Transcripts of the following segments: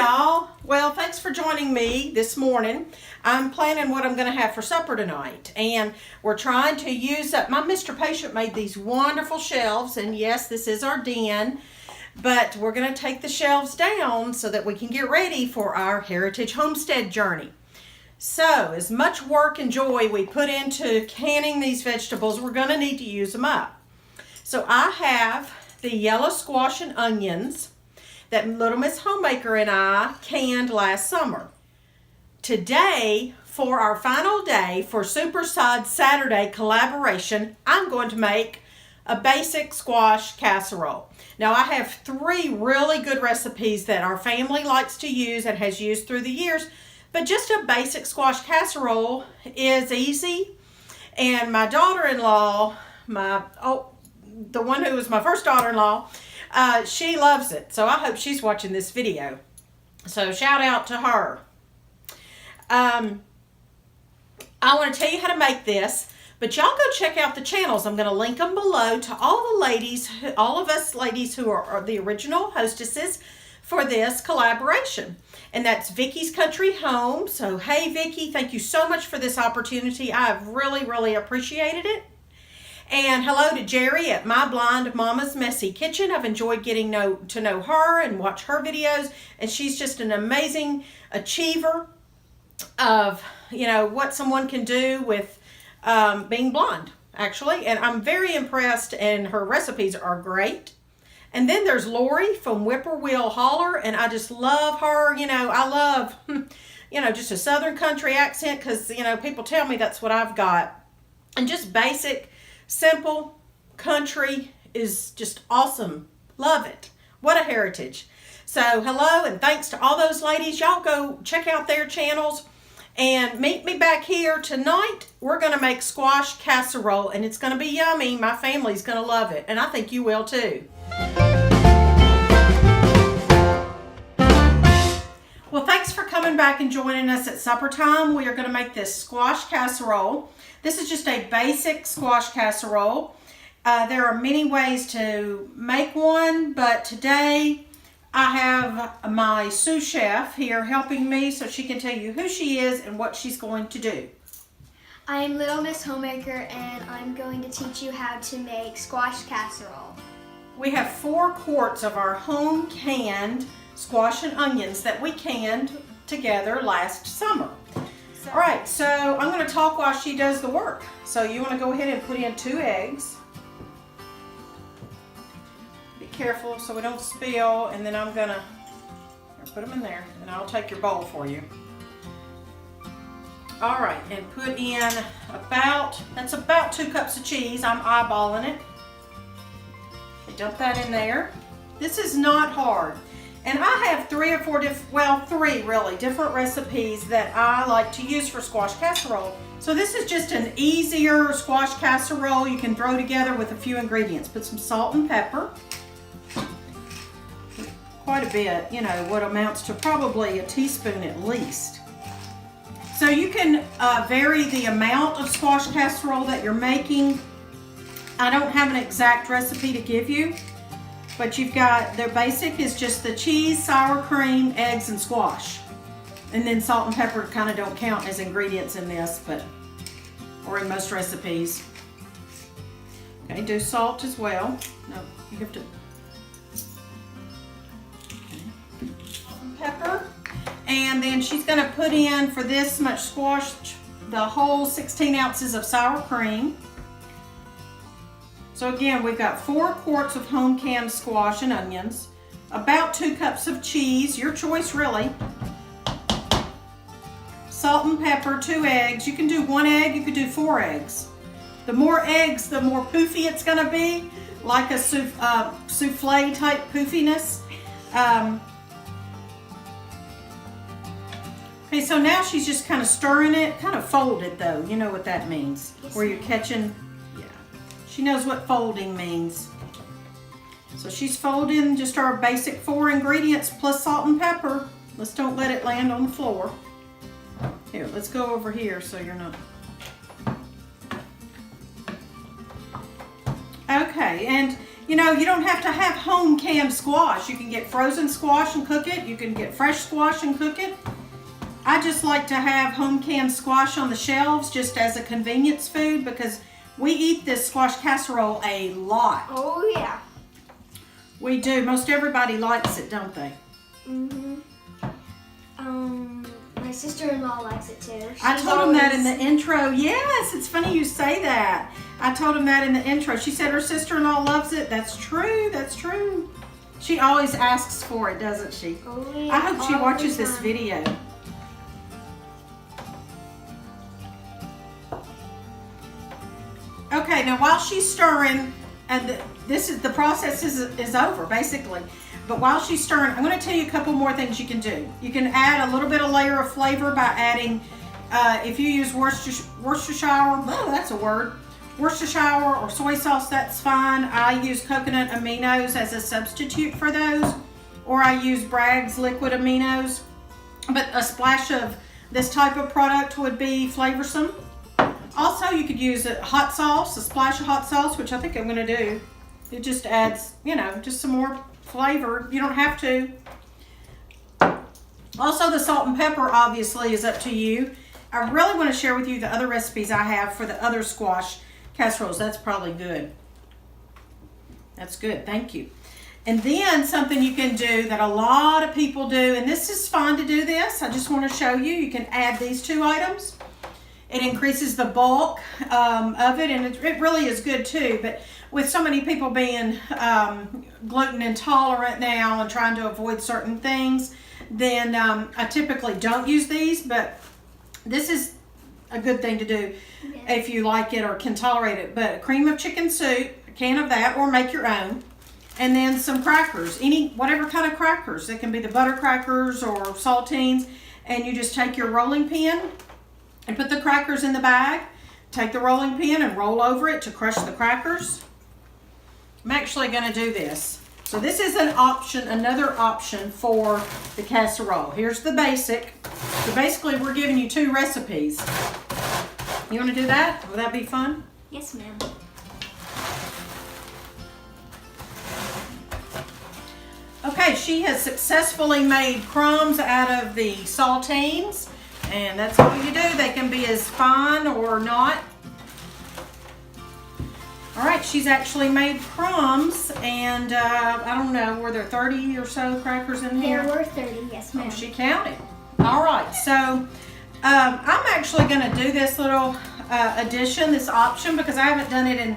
y'all. Well, thanks for joining me this morning. I'm planning what I'm going to have for supper tonight, and we're trying to use up, my Mr. Patient made these wonderful shelves, and yes, this is our den, but we're going to take the shelves down so that we can get ready for our Heritage Homestead journey. So, as much work and joy we put into canning these vegetables, we're going to need to use them up. So I have the yellow squash and onions that Little Miss Homemaker and I canned last summer. Today, for our final day for Super Sod Saturday collaboration, I'm going to make a basic squash casserole. Now, I have 3 really good recipes that our family likes to use and has used through the years, but just a basic squash casserole is easy. And my daughter-in-law, the one who was my first daughter-in-law, she loves it, so I hope she's watching this video. So shout out to her. I want to tell you how to make this, but y'all go check out the channels. I'm going to link them below to all the ladies, all of us ladies who are the original hostesses for this collaboration. And that's Vickie's Country Home. So hey Vickie, thank you so much for this opportunity. I've really appreciated it. And hello to Jeri at My Blind Mama's Messy Kitchen. I've enjoyed getting to know her and watch her videos. And she's just an amazing achiever of, what someone can do with being blind, actually. And I'm very impressed, and her recipes are great. And then there's Lori from Whippoorwill Holler, and I just love her. I love, just a Southern country accent because, people tell me that's what I've got. And just basic, simple country is just awesome. Love it. What a heritage. So hello and thanks to all those ladies. Y'all go check out their channels and meet me back here tonight. We're going to make squash casserole, and it's going to be yummy. My family's going to love it, and I think you will too. Well, thanks for coming back and joining us at supper time. We are going to make this squash casserole. This is just a basic squash casserole. There are many ways to make one, but today I have my sous chef here helping me so she can tell you who she is and what she's going to do. I'm Little Miss Homemaker, and I'm going to teach you how to make squash casserole. We have 4 quarts of our home canned squash and onions that we canned together last summer. All right, so I'm going to talk while she does the work. So you want to go ahead and put in 2 eggs. Be careful so we don't spill, and then I'm going to put them in there, and I'll take your bowl for you. All right, and put in that's about 2 cups of cheese. I'm eyeballing it. Dump that in there. This is not hard. And I have 3 or 4 3 really different recipes that I like to use for squash casserole. So this is just an easier squash casserole you can throw together with a few ingredients. Put some salt and pepper. Quite a bit, what amounts to probably a teaspoon at least. So you can vary the amount of squash casserole that you're making. I don't have an exact recipe to give you. But you've got, their basic is just the cheese, sour cream, eggs, and squash. And then salt and pepper kind of don't count as ingredients in this, or in most recipes. Okay, do salt as well. No, you have to. Okay. Salt and pepper. And then she's going to put in, for this much squash, the whole 16 ounces of sour cream. So again, we've got 4 quarts of home canned squash and onions, about 2 cups of cheese, your choice really, salt and pepper, 2 eggs. You can do 1 egg, you could do 4 eggs. The more eggs, the more poofy it's going to be, like a souffle type poofiness. Okay, so now she's just kind of stirring it, kind of folded though. You know what that means, where you're catching. She knows what folding means. So she's folding just our basic 4 ingredients plus salt and pepper. Let's don't let it land on the floor. Here, let's go over here so you're not. Okay, and you know, you don't have to have home canned squash. You can get frozen squash and cook it. You can get fresh squash and cook it. I just like to have home canned squash on the shelves just as a convenience food because we eat this squash casserole a lot. Oh yeah. We do. Most everybody likes it, don't they? Mm-hmm. My sister-in-law likes it too. I told him that in the intro. Yes, it's funny you say that. I told him that in the intro. She said her sister-in-law loves it. That's true. That's true. She always asks for it, doesn't she? Oh, yeah. I hope she watches this video. Okay, now while she's stirring, and the process is over basically. But while she's stirring, I'm going to tell you a couple more things you can do. You can add a little bit of layer of flavor by adding, if you use Worcestershire, oh, that's a word, Worcestershire or soy sauce, that's fine. I use coconut aminos as a substitute for those, or I use Bragg's liquid aminos. But a splash of this type of product would be flavorsome. Also, you could use a hot sauce, a splash of hot sauce, which I think I'm going to do. It just adds, you know, just some more flavor. You don't have to. Also, the salt and pepper obviously is up to you. I really want to share with you the other recipes I have for the other squash casseroles. That's probably good. That's good. Thank you. And then something you can do that a lot of people do, and this is fun to do this. I just want to show you. You can add these two items. It increases the bulk of it, and it really is good too. But with so many people being gluten intolerant now and trying to avoid certain things, then I typically don't use these, but this is a good thing to do if you like it or can tolerate it. But cream of chicken soup, a can of that, or make your own. And then some crackers, whatever kind of crackers. It can be the butter crackers or saltines. And you just take your rolling pin and put the crackers in the bag. Take the rolling pin and roll over it to crush the crackers. I'm actually going to do this. So this is an option, another option for the casserole. Here's the basic. So basically we're giving you two recipes. You want to do that? Will that be fun? Yes, ma'am. Okay, she has successfully made crumbs out of the saltines. And that's all you do. They can be as fine or not. All right, she's actually made crumbs, and I don't know, were there 30 or so crackers in here? There were 30, yes, ma'am. Oh, she counted. All right, so I'm actually going to do this little addition, this option, because I haven't done it in,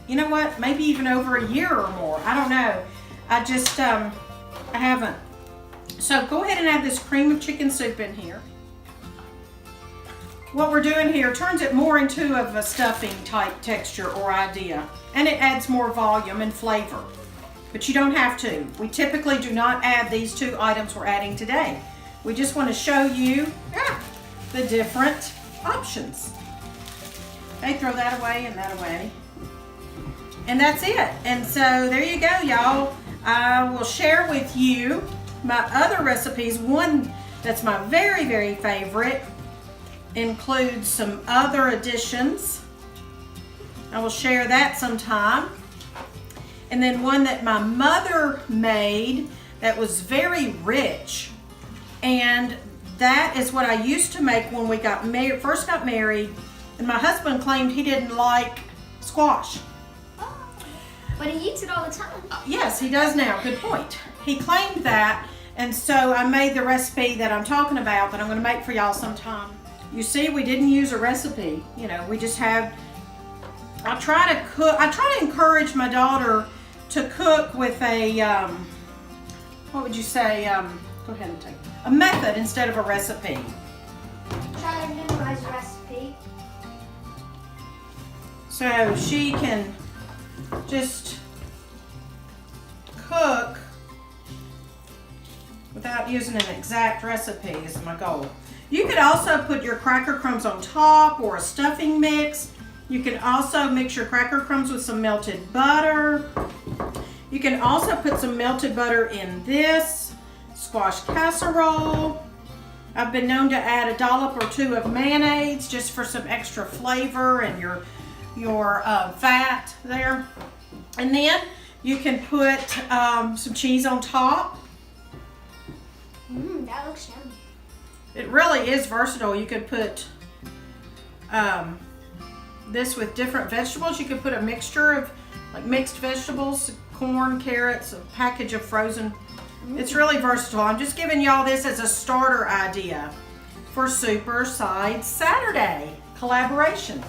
you know what, maybe even over a year or more. I don't know. I just, I haven't. So go ahead and add this cream of chicken soup in here. What we're doing here turns it more into of a stuffing type texture or idea, and it adds more volume and flavor, but you don't have to. We typically do not add these two items we're adding today. We just want to show you the different options. Okay, throw that away and that away. And that's it. And so there you go, y'all. I will share with you my other recipes. One that's my very, very favorite includes some other additions. I will share that sometime. And then one that my mother made that was very rich. And that is what I used to make when we got married, first got married. And my husband claimed he didn't like squash. But he eats it all the time. Yes, he does now. Good point. He claimed that. And so I made the recipe that I'm talking about that I'm going to make for y'all sometime. You see, we didn't use a recipe. You know, we just have, I try to encourage my daughter to cook with a, what would you say, go ahead and take a method instead of a recipe. Try to memorize the recipe. So she can just cook without using an exact recipe is my goal. You could also put your cracker crumbs on top or a stuffing mix. You can also mix your cracker crumbs with some melted butter. You can also put some melted butter in this squash casserole. I've been known to add a dollop or two of mayonnaise just for some extra flavor and your fat there. And then You can put some cheese on top. That looks yummy. It really is versatile. You could put this with different vegetables. You could put a mixture of like mixed vegetables, corn, carrots, a package of frozen. It's really versatile. I'm just giving y'all this as a starter idea for Super Side Saturday collaboration.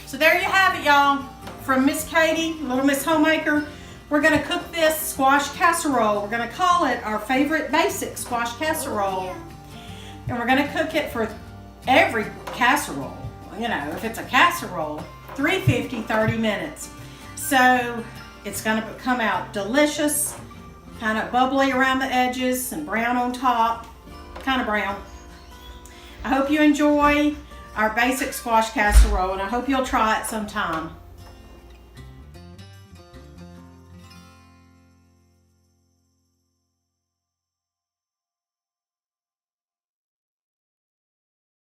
So there you have it, y'all. From Miss Katie, Little Miss Homemaker. We're gonna cook this squash casserole. We're gonna call it our favorite basic squash casserole. Yeah. And we're gonna cook it for every casserole. You know, if it's a casserole, 350, 30 minutes. So it's gonna come out delicious, kind of bubbly around the edges and brown on top, kind of brown. I hope you enjoy our basic squash casserole, and I hope you'll try it sometime.